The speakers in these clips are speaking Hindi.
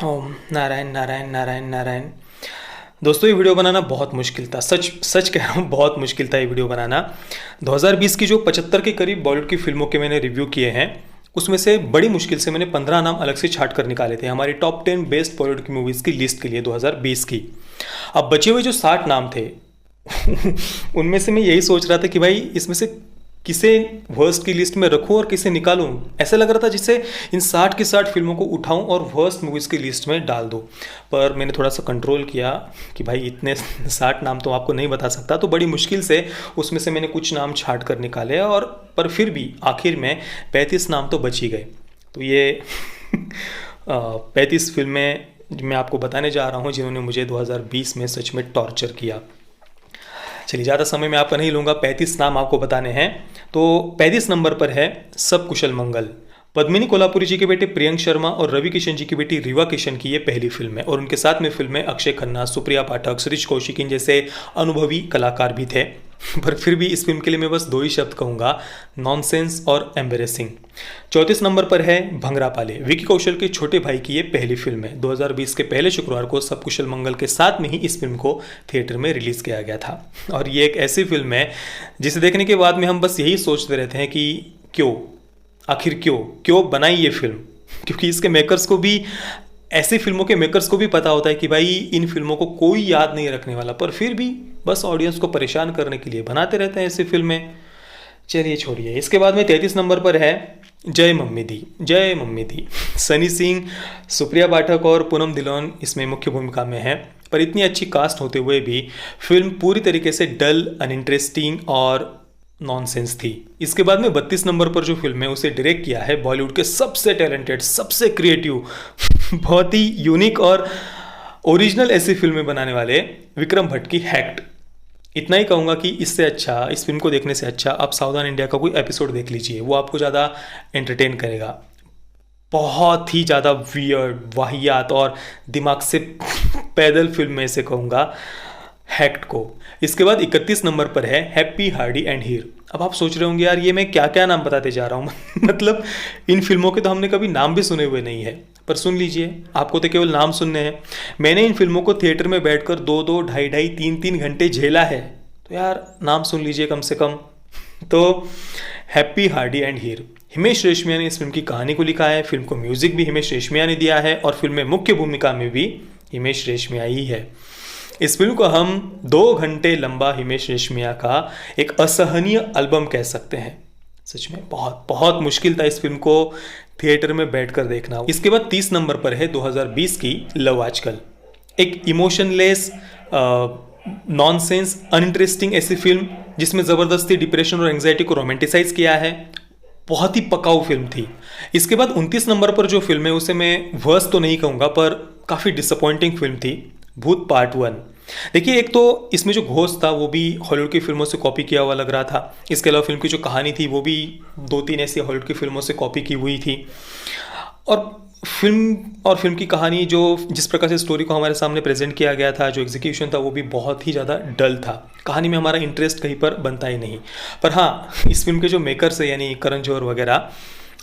ओम नारायण नारायण नारायण नारायण। दोस्तों ये वीडियो बनाना बहुत मुश्किल था, सच सच कह रहा हूँ, बहुत मुश्किल था ये वीडियो बनाना। 2020 की जो 75 के करीब बॉलीवुड की फिल्मों के मैंने रिव्यू किए हैं, उसमें से बड़ी मुश्किल से मैंने 15 नाम अलग से छाट कर निकाले थे हमारी टॉप 10 बेस्ट बॉलीवुड की मूवीज़ की लिस्ट के लिए 2020 की। अब बचे हुए जो 60 नाम थे उनमें से मैं यही सोच रहा था कि भाई इसमें से किसे वर्स्ट की लिस्ट में रखूं और किसे निकालूं। ऐसा लग रहा था जिससे इन 60 की 60 फिल्मों को उठाऊं और वर्स्ट मूवीज़ की लिस्ट में डाल दूं। पर मैंने थोड़ा सा कंट्रोल किया कि भाई इतने 60 नाम तो आपको नहीं बता सकता, तो बड़ी मुश्किल से उसमें से मैंने कुछ नाम छाट कर निकाले और पर फिर भी आखिर में 35 नाम तो बच ही गए। तो ये 35 फिल्में मैं आपको बताने जा रहा हूँ जिन्होंने मुझे 2020 में सच में टॉर्चर किया। चलिए ज़्यादा समय मैं आपका नहीं लूँगा, 35 नाम आपको बताने हैं। तो 35 नंबर पर है सब कुशल मंगल। पद्मिनी कोल्हापुरी जी के बेटे प्रियंक शर्मा और रवि किशन जी की बेटी रीवा किशन की ये पहली फिल्म है और उनके साथ में फिल्म में अक्षय खन्ना, सुप्रिया पाठक, सृज कौशिकिन जैसे अनुभवी कलाकार भी थे। पर फिर भी इस फिल्म के लिए मैं बस 2 ही शब्द कहूँगा, नॉनसेंस और एम्बेरेसिंग। 34 नंबर पर है भंगरा पाले। विकी कौशल के छोटे भाई की ये पहली फिल्म है। 2020 के पहले शुक्रवार को सब कुशल मंगल के साथ में ही इस फिल्म को थिएटर में रिलीज़ किया गया था और ये एक ऐसी फिल्म है जिसे देखने के बाद में हम बस यही सोचते रहते हैं कि क्यों, आखिर क्यों क्यों बनाई ये फिल्म। क्योंकि इसके मेकर्स को भी, ऐसी फिल्मों के मेकर्स को भी पता होता है कि भाई इन फिल्मों को कोई याद नहीं रखने वाला, पर फिर भी बस ऑडियंस को परेशान करने के लिए बनाते रहते हैं ऐसी फिल्में। चलिए छोड़िए, इसके बाद में 33 नंबर पर है जय मम्मी दी। जय मम्मी दी, सनी सिंह, सुप्रिया पाठक और पूनम धिल्लोन इसमें मुख्य भूमिका में है। पर इतनी अच्छी कास्ट होते हुए भी फिल्म पूरी तरीके से डल, अनइंटरेस्टिंग और नॉनसेंस थी। इसके बाद में 32 नंबर पर जो फिल्म है उसे डायरेक्ट किया है बॉलीवुड के सबसे टैलेंटेड, सबसे क्रिएटिव बहुत ही यूनिक और ओरिजिनल ऐसी फिल्में बनाने वाले विक्रम भट्ट की हैक्ट। इतना ही कहूँगा कि इससे अच्छा, इस फिल्म को देखने से अच्छा आप सावधान इंडिया का कोई एपिसोड देख लीजिए, वो आपको ज़्यादा एंटरटेन करेगा। बहुत ही ज़्यादा वियर्ड, वाहियात और दिमाग से पैदल फिल्म में से कहूँगा हैक्ट को। इसके बाद 31 नंबर पर है हैप्पी, हार्डी एंड हीर। अब आप सोच रहे होंगे यार ये मैं क्या क्या नाम बताते जा रहा हूँ मतलब इन फिल्मों के तो हमने कभी नाम भी सुने हुए नहीं है, पर सुन लीजिए, आपको तो केवल नाम सुनने हैं। मैंने इन फिल्मों को थिएटर में बैठकर 2-2, ढाई-ढाई, 3-3 घंटे झेला है, तो यार नाम सुन लीजिए कम से कम। तो हैप्पी, हार्डी एंड हीर, हिमेश रेशमिया ने इस फिल्म की कहानी को लिखा है। फिल्म को म्यूजिक भी हिमेश रेशमिया ने दिया है और फिल्म में मुख्य भूमिका में भी हिमेश रेशमिया ही है। इस फिल्म को हम 2 घंटे लंबा हिमेश रेशमिया का एक असहनीय एल्बम कह सकते हैं। सच में बहुत बहुत मुश्किल था इस फिल्म को थिएटर में बैठकर देखना। इसके बाद 30 नंबर पर है 2020 की लव आजकल। एक इमोशनलेस, नॉनसेंस, अनइंटरेस्टिंग ऐसी फिल्म जिसमें ज़बरदस्ती डिप्रेशन और एंग्जाइटी को रोमांटिसाइज किया है। बहुत ही पकाऊ फिल्म थी। इसके बाद 29 नंबर पर जो फिल्म है उसे मैं वर्स्ट तो नहीं कहूँगा, पर काफ़ी डिसअपॉइंटिंग फिल्म थी, भूत पार्ट 1। देखिए, एक तो इसमें जो घोस्ट था वो भी हॉलीवुड की फिल्मों से कॉपी किया हुआ लग रहा था। इसके अलावा फिल्म की जो कहानी थी वो भी 2-3 ऐसी हॉलीवुड की फिल्मों से कॉपी की हुई थी। और फिल्म की कहानी, जो जिस प्रकार से स्टोरी को हमारे सामने प्रेजेंट किया गया था, जो एग्जीक्यूशन था वो भी बहुत ही ज़्यादा डल था। कहानी में हमारा इंटरेस्ट कहीं पर बनता ही नहीं। पर हाँ, इस फिल्म के जो मेकर्स है यानी करण जौहर वगैरह,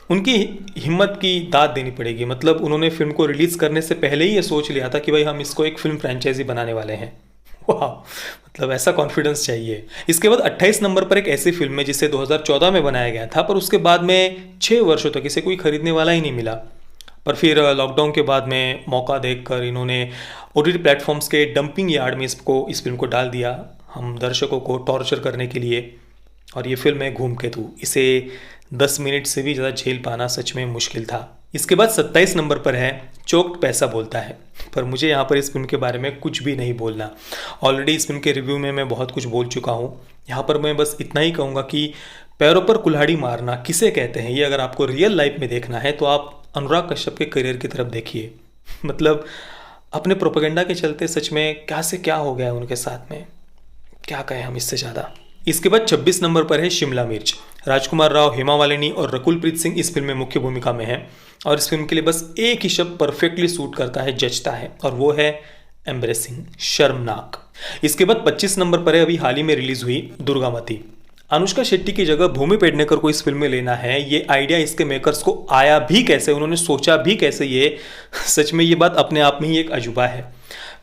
उनकी हिम्मत की दाद देनी पड़ेगी। मतलब उन्होंने फिल्म को रिलीज़ करने से पहले ही ये सोच लिया था कि भाई हम इसको एक फिल्म फ्रेंचाइजी बनाने वाले हैं। वाह, मतलब ऐसा कॉन्फिडेंस चाहिए। इसके बाद 28 नंबर पर एक ऐसी फिल्म है जिसे 2014 में बनाया गया था, पर उसके बाद में 6 वर्षों तक इसे कोई खरीदने वाला ही नहीं मिला। पर फिर लॉकडाउन के बाद में मौका देखकर इन्होंने ओटीटी प्लेटफॉर्म्स के डंपिंग यार्ड में इस फिल्म को डाल दिया, हम दर्शकों को टॉर्चर करने के लिए। और ये फिल्म है धूमकेतु। इसे 10 मिनट से भी ज़्यादा झेल पाना सच में मुश्किल था। इसके बाद 27 नंबर पर है चोक्ड पैसा बोलता है। पर मुझे यहाँ पर इस फिल्म के बारे में कुछ भी नहीं बोलना। ऑलरेडी इस फिल्म के रिव्यू में मैं बहुत कुछ बोल चुका हूँ। यहाँ पर मैं बस इतना ही कहूँगा कि पैरों पर कुल्हाड़ी मारना किसे कहते हैं, ये अगर आपको रियल लाइफ में देखना है तो आप अनुराग कश्यप के करियर की तरफ देखिए। मतलब अपने प्रोपेगेंडा के चलते सच में क्या से क्या हो गया है उनके साथ में, क्या कहें हम इससे ज़्यादा। इसके बाद 26 नंबर पर है शिमला मिर्च। राजकुमार राव, हेमा मालिनी और रकुलप्रीत सिंह इस फिल्म में मुख्य भूमिका में हैं और इस फिल्म के लिए बस एक ही शब्द परफेक्टली सूट करता है, जचता है, और वो है एम्ब्रेसिंग, शर्मनाक। इसके बाद 25 नंबर पर है अभी हाल ही में रिलीज हुई दुर्गावती। अनुष्का शेट्टी की जगह भूमि पेडनेकर को इस फिल्म में लेना है, ये आइडिया इसके मेकर्स को आया भी कैसे, उन्होंने सोचा भी कैसे, ये सच में ये बात अपने आप में ही एक अजूबा है।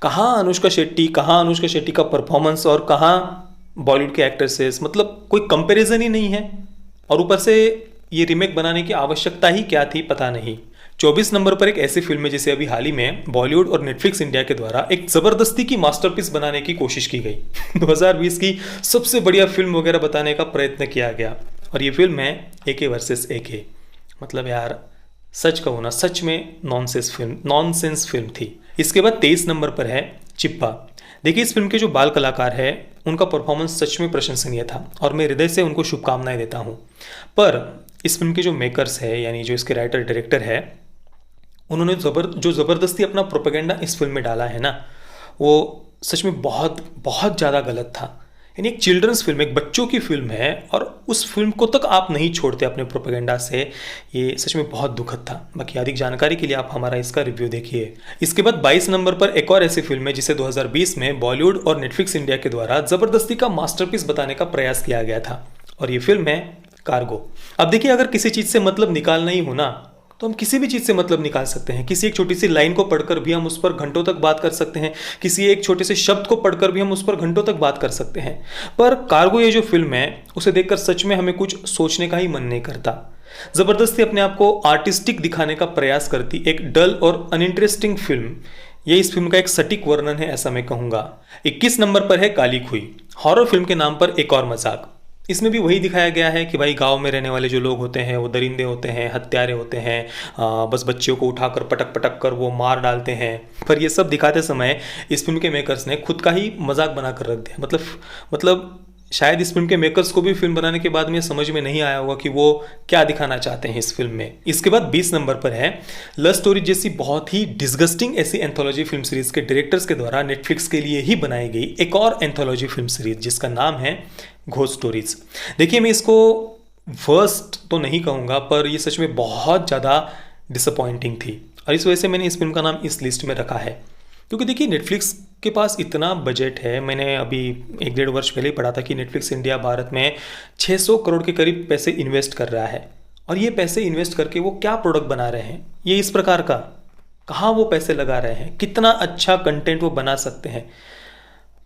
कहाँ अनुष्का शेट्टी का परफॉर्मेंस और कहाँ बॉलीवुड के एक्ट्रेसेस, मतलब कोई कंपैरिजन ही नहीं है। और ऊपर से ये रीमेक बनाने की आवश्यकता ही क्या थी पता नहीं। 24 नंबर पर एक ऐसी फिल्म है जिसे अभी हाल ही में बॉलीवुड और नेटफ्लिक्स इंडिया के द्वारा एक जबरदस्ती की मास्टरपीस बनाने की कोशिश की गई। 2020 की सबसे बढ़िया फिल्म वगैरह बताने का प्रयत्न किया गया, और ये फिल्म है एके वर्सेस एके। मतलब यार सच कहूँ ना, सच में नॉनसेंस फिल्म थी। इसके बाद 23 नंबर पर है चिप्पा। देखिए, इस फिल्म के जो बाल कलाकार हैं उनका परफॉर्मेंस सच में प्रशंसनीय था और मैं हृदय से उनको शुभकामनाएं देता हूँ। पर इस फिल्म के जो मेकर्स है, यानी जो इसके राइटर डायरेक्टर है, उन्होंने जो ज़बरदस्ती अपना प्रोपेगेंडा इस फिल्म में डाला है ना, वो सच में बहुत बहुत ज़्यादा गलत था। यानी एक चिल्ड्रंस फिल्म, एक बच्चों की फिल्म है, और उस फिल्म को तक आप नहीं छोड़ते अपने प्रोपेगेंडा से। ये सच में बहुत दुखद था। बाकी अधिक जानकारी के लिए आप हमारा इसका रिव्यू देखिए। इसके बाद 22 नंबर पर एक और ऐसी फिल्म है जिसे 2020 में बॉलीवुड और नेटफ्लिक्स इंडिया के द्वारा ज़बरदस्ती का मास्टरपीस बताने का प्रयास किया गया था, और ये फिल्म है कार्गो। अब देखिए, अगर किसी चीज़ से मतलब निकालना ही हो ना, तो हम किसी भी चीज़ से मतलब निकाल सकते हैं। किसी एक छोटी सी लाइन को पढ़कर भी हम उस पर घंटों तक बात कर सकते हैं, किसी एक छोटे से शब्द को पढ़कर भी हम उस पर घंटों तक बात कर सकते हैं। पर कार्गो ये जो फिल्म है, उसे देखकर सच में हमें कुछ सोचने का ही मन नहीं करता। ज़बरदस्ती अपने आप को आर्टिस्टिक दिखाने का प्रयास करती एक डल और अनइंटरेस्टिंग फिल्म, ये इस फिल्म का एक सटीक वर्णन है, ऐसा मैं कहूँगा। 21 नंबर पर है काली खुई। हॉरर फिल्म के नाम पर एक और मजाक। इसमें भी वही दिखाया गया है कि भाई गांव में रहने वाले जो लोग होते हैं वो दरिंदे होते हैं, हत्यारे होते हैं, बस बच्चियों को उठाकर पटक पटक कर वो मार डालते हैं। पर ये सब दिखाते समय इस फिल्म के मेकर्स ने खुद का ही मजाक बना कर रख दिया। मतलब शायद इस फिल्म के मेकर्स को भी फिल्म बनाने के बाद में समझ में नहीं आया होगा कि वो क्या दिखाना चाहते हैं इस फिल्म में। इसके बाद 20 नंबर पर है लव स्टोरी जैसी बहुत ही डिस्गस्टिंग ऐसी एंथोलॉजी फिल्म सीरीज के डायरेक्टर्स के द्वारा नेटफ्लिक्स के लिए ही बनाई गई एक और एंथोलॉजी फिल्म सीरीज जिसका नाम है घोस्ट स्टोरीज। देखिए, मैं इसको वर्स्ट तो नहीं कहूँगा, पर ये सच में बहुत ज़्यादा डिसअपॉइंटिंग थी, और इस वजह से मैंने इस फिल्म का नाम इस लिस्ट में रखा है। क्योंकि देखिए, नेटफ्लिक्स के पास इतना बजट है। मैंने अभी 1-1.5 वर्ष पहले ही पढ़ा था कि नेटफ्लिक्स इंडिया भारत में 600 करोड़ के करीब पैसे इन्वेस्ट कर रहा है, और ये पैसे इन्वेस्ट करके वो क्या प्रोडक्ट बना रहे हैं, ये इस प्रकार का, कहाँ वो पैसे लगा रहे हैं, कितना अच्छा कंटेंट वो बना सकते हैं।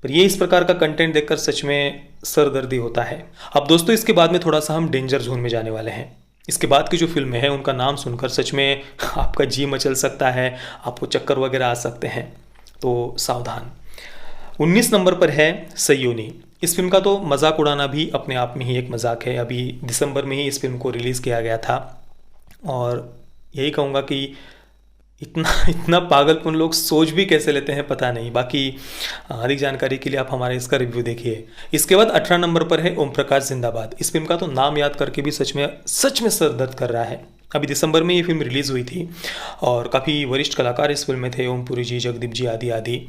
पर ये इस प्रकार का कंटेंट देखकर सच में सरदर्दी होता है। अब दोस्तों, इसके बाद में थोड़ा सा हम डेंजर जोन में जाने वाले हैं। इसके बाद की जो फिल्में हैं उनका नाम सुनकर सच में आपका जी मचल सकता है, आपको चक्कर वगैरह आ सकते हैं, तो सावधान। 19 नंबर पर है सयोनी। इस फिल्म का तो मजाक उड़ाना भी अपने आप में ही एक मजाक है। अभी दिसंबर में ही इस फिल्म को रिलीज़ किया गया था, और यही कहूँगा कि इतना पागलपन लोग सोच भी कैसे लेते हैं पता नहीं। बाकी अधिक जानकारी के लिए आप हमारे इसका रिव्यू देखिए। इसके बाद 18 नंबर पर है ओम प्रकाश जिंदाबाद। इस फिल्म का तो नाम याद करके भी सच में सर दर्द कर रहा है। अभी दिसंबर में ये फिल्म रिलीज़ हुई थी, और काफ़ी वरिष्ठ कलाकार इस फिल्म में थे, ओमपुरी जी, जगदीप जी, आदि आदि।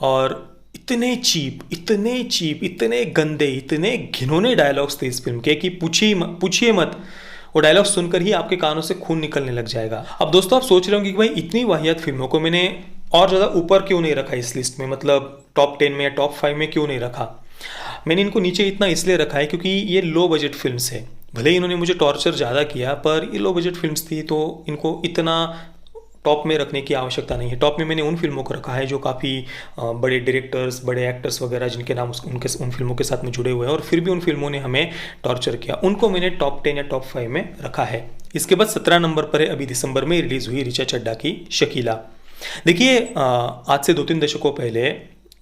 और इतने चीप, इतने गंदे, इतने घिनौने डायलॉग्स थे इस फिल्म के कि पूछिए मत। वो डायलॉग सुनकर ही आपके कानों से खून निकलने लग जाएगा। अब दोस्तों, आप सोच रहे होंगे कि भाई इतनी वाहियात फिल्मों को मैंने और ज़्यादा ऊपर क्यों नहीं रखा इस लिस्ट में, मतलब टॉप 10 में या टॉप 5 में क्यों नहीं रखा। मैंने इनको नीचे इतना इसलिए रखा है क्योंकि ये लो बजट फिल्म्स है। भले ही इन्होंने मुझे टॉर्चर ज़्यादा किया, पर ये लो बजट फिल्म्स थी, तो इनको इतना टॉप में रखने की आवश्यकता नहीं है। टॉप में मैंने उन फिल्मों को रखा है जो काफ़ी बड़े डायरेक्टर्स, बड़े एक्टर्स वगैरह जिनके नाम उन फिल्मों के साथ में जुड़े हुए हैं, और फिर भी उन फिल्मों ने हमें टॉर्चर किया, उनको मैंने टॉप 10 या टॉप 5 में रखा है। इसके बाद 17 नंबर पर है अभी दिसंबर में रिलीज़ हुई ऋचा चड्ढा की शकीला। देखिए, आज से 2-3 दशकों पहले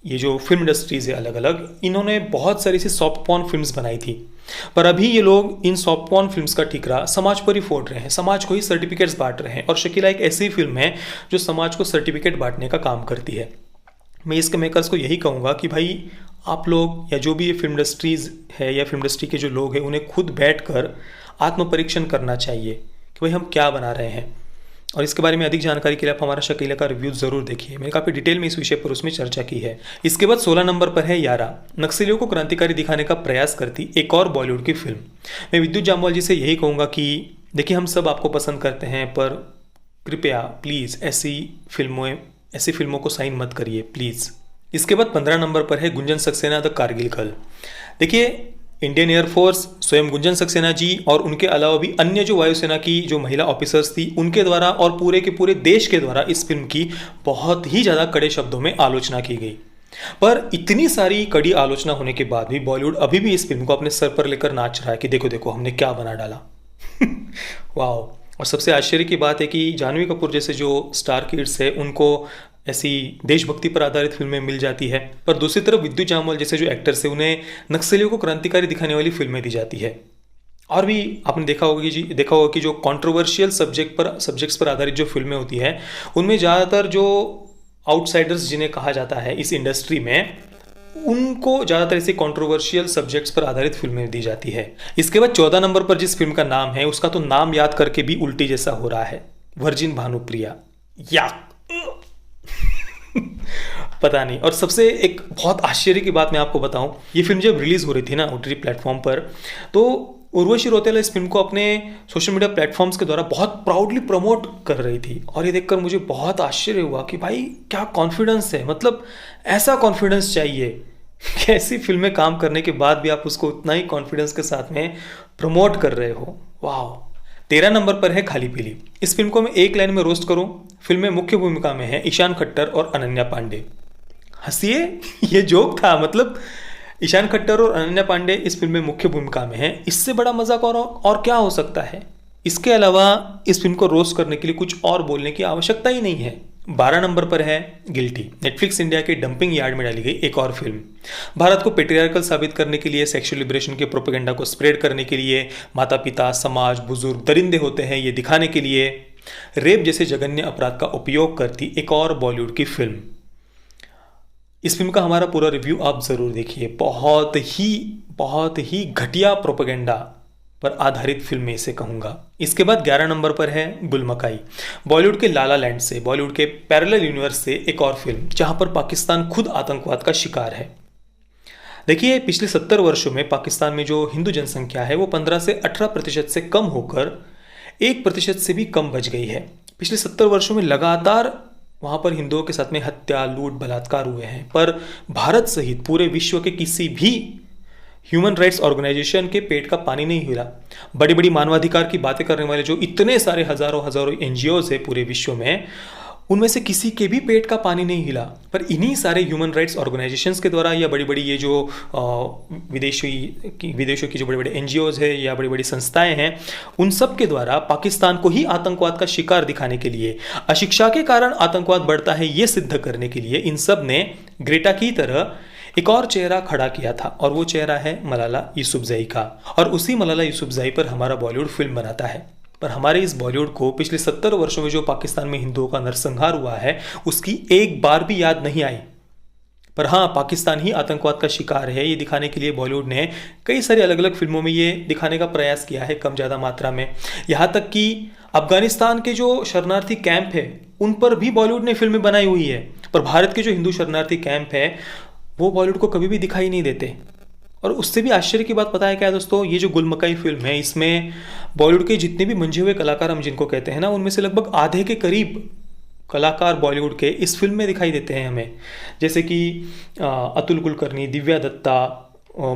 ये जो फिल्म इंडस्ट्रीज़ है अलग अलग, इन्होंने बहुत सारी सी सॉफ्ट पॉर्न फिल्म्स बनाई थी, पर अभी ये लोग इन सॉफ्ट पॉर्न फिल्म्स का ठिकरा समाज पर ही फोड़ रहे हैं, समाज को ही सर्टिफिकेट्स बांट रहे हैं। और शकीला एक ऐसी फिल्म है जो समाज को सर्टिफिकेट बांटने का काम करती है। मैं इसके मेकर्स को यही कहूँगा कि भाई आप लोग, या जो भी ये फिल्म इंडस्ट्रीज़ है या फिल्म इंडस्ट्री के जो लोग हैं, उन्हें खुद बैठकर आत्मपरीक्षण करना चाहिए कि भाई हम क्या बना रहे हैं। और इसके बारे में अधिक जानकारी के लिए आप हमारा शकीला का रिव्यू ज़रूर देखिए। मैंने काफ़ी डिटेल में इस विषय पर उसमें चर्चा की है। इसके बाद 16 नंबर पर है यारा। नक्सलियों को क्रांतिकारी दिखाने का प्रयास करती एक और बॉलीवुड की फिल्म। मैं विद्युत जामवाल जी से यही कहूँगा कि देखिए, हम सब आपको पसंद करते हैं, पर कृपया प्लीज़ ऐसी फिल्मों को साइन मत करिए प्लीज़। इसके बाद 15 नंबर पर है गुंजन सक्सेना द कारगिल गर्ल। देखिए, इंडियन एयरफोर्स, स्वयं गुंजन सक्सेना जी और उनके अलावा भी अन्य जो वायुसेना की जो महिला ऑफिसर्स थी उनके द्वारा और पूरे के पूरे देश के द्वारा इस फिल्म की बहुत ही ज़्यादा कड़े शब्दों में आलोचना की गई। पर इतनी सारी कड़ी आलोचना होने के बाद भी बॉलीवुड अभी भी इस फिल्म को अपने सर पर लेकर नाच रहा है कि देखो देखो हमने क्या बना डाला। वाह। और सबसे आश्चर्य की बात है कि जानवी कपूर जैसे जो स्टार किड्स है उनको ऐसी देशभक्ति पर आधारित फिल्में मिल जाती है, पर दूसरी तरफ विद्युत जामवाल जैसे जो एक्टर्स है उन्हें नक्सलियों को क्रांतिकारी दिखाने वाली फिल्में दी जाती है। और भी आपने देखा होगा कि जो कंट्रोवर्शियल सब्जेक्ट्स पर आधारित जो फिल्में होती है उनमें ज़्यादातर जो आउटसाइडर्स जिन्हें कहा जाता है इस इंडस्ट्री में, उनको ज़्यादातर ऐसे कंट्रोवर्शियल सब्जेक्ट्स पर आधारित फिल्में दी जाती है। इसके बाद 14 नंबर पर जिस फिल्म का नाम है उसका तो नाम याद करके भी उल्टी जैसा हो रहा है, वर्जिन भानुप्रिया। या पता नहीं। और सबसे एक बहुत आश्चर्य की बात मैं आपको बताऊं, ये फिल्म जब रिलीज हो रही थी ना ओटीटी प्लेटफॉर्म पर, तो उर्वशी रौतेला इस फिल्म को अपने सोशल मीडिया प्लेटफॉर्म्स के द्वारा बहुत प्राउडली प्रमोट कर रही थी। और ये देखकर मुझे बहुत आश्चर्य हुआ कि भाई क्या कॉन्फिडेंस है, मतलब ऐसा कॉन्फिडेंस चाहिए कि ऐसी फिल्में काम करने के बाद भी आप उसको उतना ही कॉन्फिडेंस के साथ में प्रमोट कर रहे हो। वाह। 13 नंबर पर है खाली पीली। इस फिल्म को मैं एक लाइन में रोस्ट करूं, फिल्म में मुख्य भूमिका में है ईशान खट्टर और अनन्या पांडे। हंसिए, ये जोक था। मतलब ईशान खट्टर और अनन्या पांडे इस फिल्म में मुख्य भूमिका में है, इससे बड़ा मजाक और क्या हो सकता है। इसके अलावा इस फिल्म को रोस्ट करने के लिए कुछ और बोलने की आवश्यकता ही नहीं है। 12 नंबर पर है गिल्टी। नेटफ्लिक्स इंडिया के डंपिंग यार्ड में डाली गई एक और फिल्म। भारत को पेट्रियार्कल साबित करने के लिए, सेक्सुअल लिबरेशन के प्रोपेगेंडा को स्प्रेड करने के लिए, माता पिता, समाज, बुजुर्ग दरिंदे होते हैं ये दिखाने के लिए रेप जैसे जघन्य अपराध का उपयोग करती एक और बॉलीवुड की फिल्म। इस फिल्म का हमारा पूरा रिव्यू आप जरूर देखिए। बहुत ही घटिया प्रोपेगेंडा पर आधारित फिल्म में इसे कहूंगा। इसके बाद 11 नंबर पर है गुलमकाई। बॉलीवुड के लाला लैंड से, बॉलीवुड के पैरेलल यूनिवर्स से एक और फिल्म जहां पर पाकिस्तान खुद आतंकवाद का शिकार है। देखिए, पिछले 70 वर्षों में पाकिस्तान में जो हिंदू जनसंख्या है वो 15 से 18% से कम होकर 1% से भी कम बच गई है। पिछले 70 वर्षों में लगातार वहाँ पर हिंदुओं के साथ में हत्या, लूट, बलात्कार हुए हैं, पर भारत सहित पूरे विश्व के किसी भी ह्यूमन राइट्स ऑर्गेनाइजेशन के पेट का पानी नहीं हिला। बड़ी बड़ी मानवाधिकार की बातें करने वाले जो इतने सारे हजारों एनजीओज है पूरे विश्व में, उनमें से किसी के भी पेट का पानी नहीं हिला। पर इन्हीं सारे ह्यूमन राइट्स ऑर्गेनाइजेशंस के द्वारा या बड़ी बड़ी ये जो विदेशों की जो बड़े बड़े एनजीओज है या बड़ी बड़ी संस्थाएं हैं, उन सब के द्वारा पाकिस्तान को ही आतंकवाद का शिकार दिखाने के लिए, अशिक्षा के कारण आतंकवाद बढ़ता है ये सिद्ध करने के लिए इन सब ने ग्रेटा की तरह एक और चेहरा खड़ा किया था, और वो चेहरा है मलाला यूसुफजई का। और उसी मलाला यूसुफजई पर हमारा बॉलीवुड फिल्म बनाता है। पर हमारे इस बॉलीवुड को पिछले 70 वर्षों में जो पाकिस्तान में हिंदुओं का नरसंहार हुआ है उसकी एक बार भी याद नहीं आई। पर हाँ, पाकिस्तान ही आतंकवाद का शिकार है ये दिखाने के लिए बॉलीवुड ने कई सारी अलग अलग फिल्मों में ये दिखाने का प्रयास किया है, कम ज़्यादा मात्रा में। यहाँ तक कि अफगानिस्तान के जो शरणार्थी कैंप है उन पर भी बॉलीवुड ने फिल्में बनाई हुई है, पर भारत के जो हिंदू शरणार्थी कैंप है वो बॉलीवुड को कभी भी दिखाई नहीं देते। और उससे भी आश्चर्य की बात पता है क्या है दोस्तों, ये जो गुलमकाई फिल्म है इसमें बॉलीवुड के जितने भी मंझे हुए कलाकार हम जिनको कहते हैं ना, उनमें से लगभग आधे के करीब कलाकार बॉलीवुड के इस फिल्म में दिखाई देते हैं हमें। जैसे कि अतुल कुलकर्णी, दिव्या दत्ता,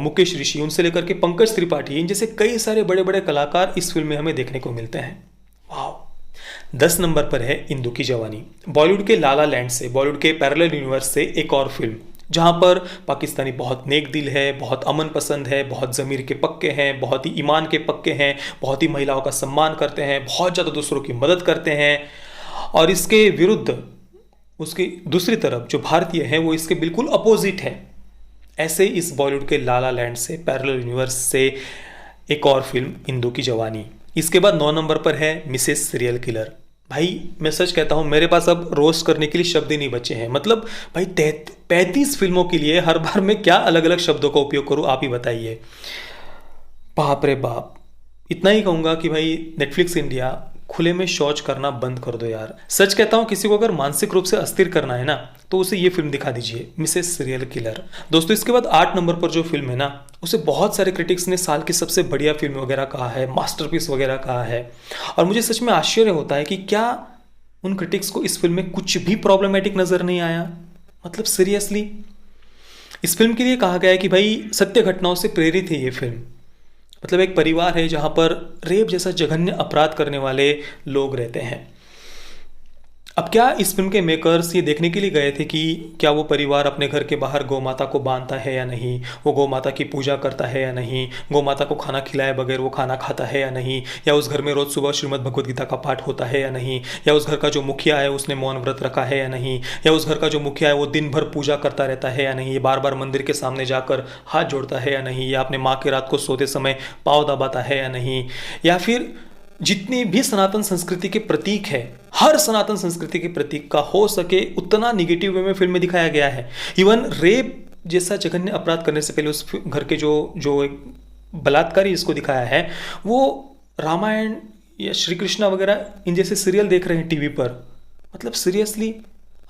मुकेश ऋषि, उनसे लेकर के पंकज त्रिपाठी, इन जैसे कई सारे बड़े बड़े कलाकार इस फिल्म में हमें देखने को मिलते हैं। वाह। 10 नंबर पर है इंदु की जवानी। बॉलीवुड के लाला लैंड से, बॉलीवुड के पैरेलल यूनिवर्स से एक और फिल्म जहाँ पर पाकिस्तानी बहुत नेक दिल है, बहुत अमन पसंद है, बहुत ज़मीर के पक्के हैं, बहुत ही ईमान के पक्के हैं, बहुत ही महिलाओं का सम्मान करते हैं, बहुत ज़्यादा दूसरों की मदद करते हैं। और इसके विरुद्ध उसकी दूसरी तरफ जो भारतीय हैं वो इसके बिल्कुल अपोजिट है। ऐसे इस बॉलीवुड के लाला लैंड से, पैरेलल यूनिवर्स से एक और फिल्म इंदु की जवानी। इसके बाद 9 नंबर पर है मिसेस सीरियल किलर। भाई मैं सच कहता हूँ, मेरे पास अब रोस्ट करने के लिए शब्द ही नहीं बचे हैं। मतलब भाई 35 फिल्मों के लिए हर बार मैं क्या अलग अलग शब्दों का उपयोग करूँ, आप ही बताइए। बाप रे बाप। इतना ही कहूँगा कि भाई नेटफ्लिक्स इंडिया खुले में शौच करना बंद कर दो यार। सच कहता हूँ, किसी को अगर मानसिक रूप से अस्थिर करना है ना तो उसे ये फिल्म दिखा दीजिए, मिसेस सीरियल किलर। दोस्तों, इसके बाद 8 नंबर पर जो फिल्म है ना, उसे बहुत सारे क्रिटिक्स ने साल की सबसे बढ़िया फिल्म वगैरह कहा है, मास्टरपीस वगैरह कहा है। और मुझे सच में आश्चर्य होता है कि क्या उन क्रिटिक्स को इस फिल्म में कुछ भी प्रॉब्लमेटिक नजर नहीं आया। मतलब सीरियसली, इस फिल्म के लिए कहा गया है कि भाई सत्य घटनाओं से प्रेरित है ये फिल्म। मतलब एक परिवार है जहाँ पर रेप जैसा जघन्य अपराध करने वाले लोग रहते हैं। अब क्या इस फिल्म के मेकर्स ये देखने के लिए गए थे कि क्या वो परिवार अपने घर के बाहर गौ माता को बांधता है या नहीं, वो गौ माता की पूजा करता है या नहीं, गौ माता को खाना खिलाए बगैर वो खाना खाता है या नहीं, या उस घर में रोज़ सुबह श्रीमद् भगवद गीता का पाठ होता है या नहीं, या उस घर का जो मुखिया है उसने मौन व्रत रखा है या नहीं, या उस घर का जो मुखिया है वो दिन भर पूजा करता रहता है या नहीं, ये बार बार मंदिर के सामने जाकर हाथ जोड़ता है या नहीं, या अपने माँ की रात को सोते समय पाँव दबाता है या नहीं, या फिर जितनी भी सनातन संस्कृति के प्रतीक है, हर सनातन संस्कृति के प्रतीक का हो सके उतना निगेटिव वे में फिल्म में दिखाया गया है। इवन रेप जैसा जघन्य अपराध करने से पहले उस घर के जो जो एक बलात्कारी इसको दिखाया है वो रामायण या श्री कृष्णा वगैरह इन जैसे सीरियल देख रहे हैं टीवी पर। मतलब सीरियसली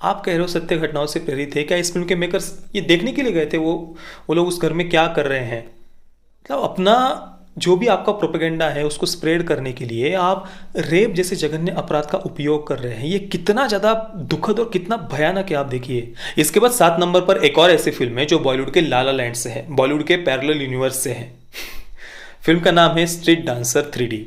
आप कह रहे हो सत्य घटनाओं से प्रेरित है? क्या इस फिल्म के मेकर्स ये देखने के लिए गए थे वो लोग उस घर में क्या कर रहे हैं? मतलब अपना जो भी आपका प्रोपेगेंडा है उसको स्प्रेड करने के लिए आप रेप जैसे जघन्य अपराध का उपयोग कर रहे हैं। ये कितना ज़्यादा दुखद और कितना भयानक है आप देखिए। इसके बाद 7 नंबर पर एक और ऐसी फिल्म है जो बॉलीवुड के ला ला लैंड से है, बॉलीवुड के पैरेलल यूनिवर्स से है। फिल्म का नाम है स्ट्रीट डांसर 3D।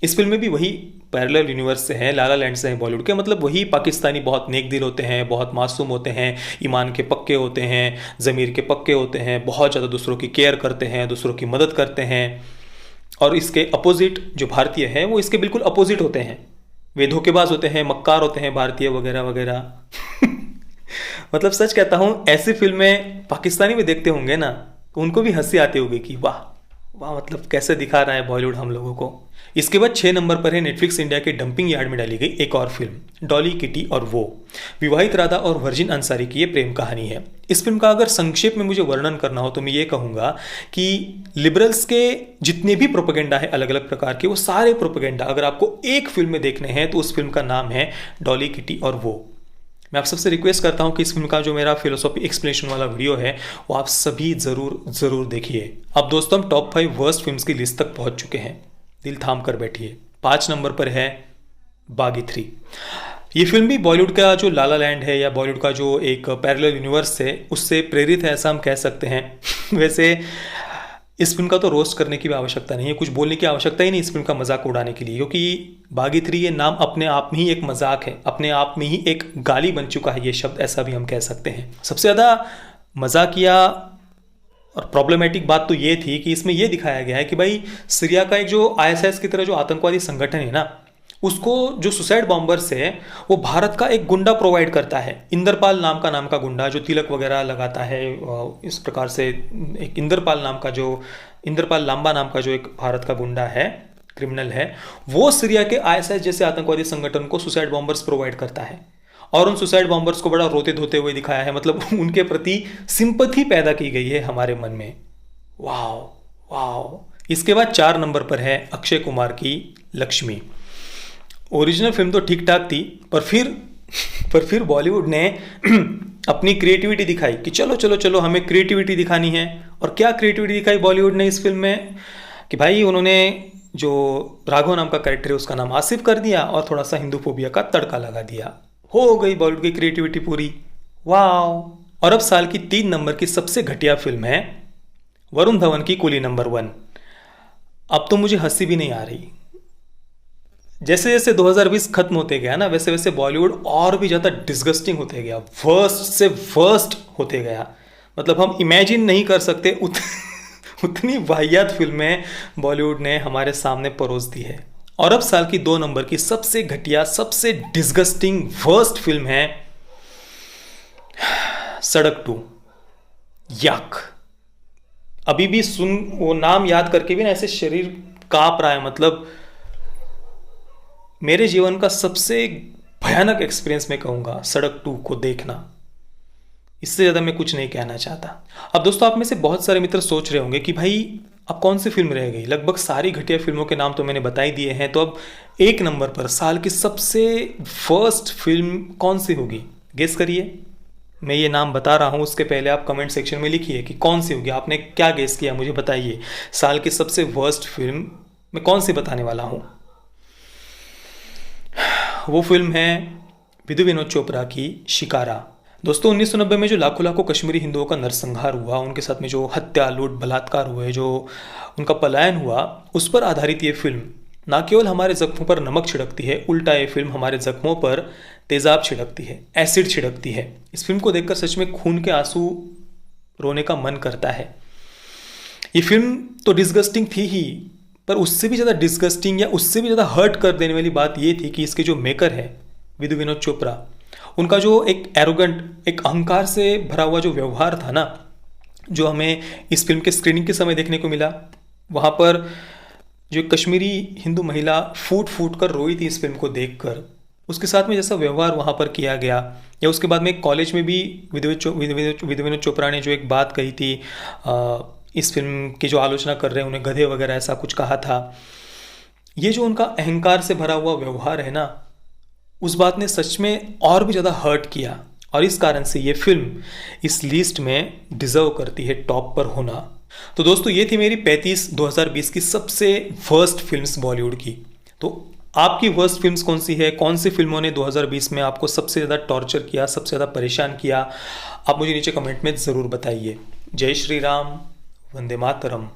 इस फिल्म में भी वही पैरेलल यूनिवर्स से है, ला ला लैंड से है बॉलीवुड के। मतलब वही पाकिस्तानी बहुत नेक दिल होते हैं, बहुत मासूम होते हैं, ईमान के पक्के होते हैं, ज़मीर के पक्के होते हैं, बहुत ज़्यादा दूसरों की केयर करते हैं, दूसरों की मदद करते हैं। और इसके अपोजिट जो भारतीय हैं वो इसके बिल्कुल अपोजिट होते हैं, वे धोखेबाज होते हैं, मक्कार होते हैं भारतीय वगैरह वगैरह। मतलब सच कहता हूँ ऐसी फिल्में पाकिस्तानी में देखते होंगे ना तो उनको भी हंसी आती होगी कि वाह वाह, मतलब कैसे दिखा रहा है बॉलीवुड हम लोगों को। इसके बाद 6 नंबर पर है नेटफ्लिक्स इंडिया के डंपिंग यार्ड में डाली गई एक और फिल्म डॉली किटी और वो। विवाहित राधा और वर्जिन अंसारी की ये प्रेम कहानी है। इस फिल्म का अगर संक्षेप में मुझे वर्णन करना हो तो मैं ये कहूँगा कि लिबरल्स के जितने भी प्रोपेगेंडा है अलग अलग प्रकार के, वो सारे प्रोपेगेंडा अगर आपको एक फिल्म में देखने हैं तो उस फिल्म का नाम है डॉली किटी और वो। मैं आप सबसे रिक्वेस्ट करता हूं कि इस फिल्म का जो मेरा फिलोसॉफी एक्सप्लेनेशन वाला वीडियो है वो आप सभी ज़रूर देखिए। अब दोस्तों हम टॉप 5 वर्स्ट फिल्म्स की लिस्ट तक पहुंच चुके हैं, दिल थाम कर बैठिए। 5 नंबर पर है बागी 3। ये फिल्म भी बॉलीवुड का जो ला ला लैंड है या बॉलीवुड का जो एक पैरेलल यूनिवर्स है उससे प्रेरित है, ऐसा हम कह सकते हैं। वैसे इस फिल्म का तो रोस्ट करने की भी आवश्यकता नहीं है, कुछ बोलने की आवश्यकता ही नहीं इस फिल्म का मजाक उड़ाने के लिए, क्योंकि बागी 3 ये नाम अपने आप में ही एक मजाक है, अपने आप में ही एक गाली बन चुका है ये शब्द, ऐसा भी हम कह सकते हैं। सबसे ज़्यादा मजाकिया और प्रॉब्लमेटिक बात तो ये थी कि इसमें ये दिखाया गया है कि भाई सीरिया का एक जो ISIS की तरह जो आतंकवादी संगठन है ना, उसको जो सुसाइड बॉम्बर्स है वो भारत का एक गुंडा प्रोवाइड करता है, इंद्रपाल नाम का गुंडा जो तिलक वगैरह लगाता है। इस प्रकार से एक इंद्रपाल लांबा नाम का जो एक भारत का गुंडा है, क्रिमिनल है, वो सीरिया के ISIS जैसे आतंकवादी संगठन को सुसाइड बॉम्बर्स प्रोवाइड करता है और उन सुसाइड बॉम्बर्स को बड़ा रोते धोते हुए दिखाया है। मतलब उनके प्रति सिंपैथी पैदा की गई है हमारे मन में। वाह वाह। इसके बाद 4 नंबर पर है अक्षय कुमार की लक्ष्मी। ओरिजिनल फिल्म तो ठीक ठाक थी पर फिर बॉलीवुड ने अपनी क्रिएटिविटी दिखाई कि चलो हमें क्रिएटिविटी दिखानी है। और क्या क्रिएटिविटी दिखाई बॉलीवुड ने इस फिल्म में कि भाई उन्होंने जो राघव नाम का कैरेक्टर है उसका नाम आसिफ कर दिया और थोड़ा सा हिंदूफोबिया का तड़का लगा दिया। हो गई बॉलीवुड की क्रिएटिविटी पूरी। वाह। और अब साल की 3 नंबर की सबसे घटिया फिल्म है वरुण धवन की कूली नंबर 1। अब तो मुझे हंसी भी नहीं आ रही। जैसे जैसे 2020 खत्म होते गया ना वैसे वैसे बॉलीवुड और भी ज़्यादा डिस्गस्टिंग होते गया, वर्स्ट से वर्स्ट होते गया। मतलब हम इमेजिन नहीं कर सकते उतनी वाहियात फिल्में बॉलीवुड ने हमारे सामने परोस दी है। और अब साल की 2 नंबर की सबसे घटिया, सबसे डिस्गस्टिंग वर्स्ट फिल्म है सड़क 2। यक। अभी भी सुन वो नाम याद करके भी ना ऐसे शरीर कांप रहा है। मतलब मेरे जीवन का सबसे भयानक एक्सपीरियंस मैं कहूँगा सड़क 2 को देखना। इससे ज़्यादा मैं कुछ नहीं कहना चाहता। अब दोस्तों आप में से बहुत सारे मित्र सोच रहे होंगे कि भाई अब कौन सी फिल्म रह गई, लगभग सारी घटिया फिल्मों के नाम तो मैंने बता ही दिए हैं, तो अब 1 नंबर पर साल की सबसे फर्स्ट फिल्म कौन सी होगी? गेस करिए। मैं ये नाम बता रहा हूँ उसके पहले आप कमेंट सेक्शन में लिखिए कि कौन सी होगी। आपने क्या गेस किया मुझे बताइए। साल की सबसे वर्स्ट फिल्म मैं कौन सी बताने वाला हूँ? वो फिल्म है विधु विनोद चोपड़ा की शिकारा। दोस्तों 1990 में जो लाखों लाखों कश्मीरी हिंदुओं का नरसंहार हुआ, उनके साथ में जो हत्या, लूट, बलात्कार हुए, जो उनका पलायन हुआ, उस पर आधारित ये फिल्म ना केवल हमारे जख्मों पर नमक छिड़कती है, उल्टा ये फिल्म हमारे जख्मों पर तेजाब छिड़कती है, एसिड छिड़कती है। इस फिल्म को देखकर सच में खून के आंसू रोने का मन करता है। ये फिल्म तो डिस्गस्टिंग थी ही, पर उससे भी ज़्यादा डिस्गस्टिंग या उससे भी ज़्यादा हर्ट कर देने वाली बात ये थी कि इसके जो मेकर है विधु विनोद चोपड़ा, उनका जो एक एरोगेंट, एक अहंकार से भरा हुआ जो व्यवहार था ना, जो हमें इस फिल्म के स्क्रीनिंग के समय देखने को मिला। वहाँ पर जो एक कश्मीरी हिंदू महिला फूट फूट कर रोई थी इस फिल्म को देखकर, उसके साथ में जैसा व्यवहार वहाँ पर किया गया, या उसके बाद में कॉलेज में भी विधु विनोद चोपड़ा ने जो एक बात कही थी, इस फिल्म की जो आलोचना कर रहे हैं उन्हें गधे वगैरह ऐसा कुछ कहा था। ये जो उनका अहंकार से भरा हुआ व्यवहार है ना, उस बात ने सच में और भी ज़्यादा हर्ट किया, और इस कारण से ये फिल्म इस लिस्ट में डिजर्व करती है टॉप पर होना। तो दोस्तों ये थी मेरी 35 2020 की सबसे वर्स्ट फिल्म्स बॉलीवुड की। तो आपकी वर्स्ट फिल्म्स कौन सी है? कौन सी फिल्मों ने 2020 में आपको सबसे ज़्यादा टॉर्चर किया, सबसे ज़्यादा परेशान किया? आप मुझे नीचे कमेंट में ज़रूर बताइए। जय श्री राम, वंदे मातरम।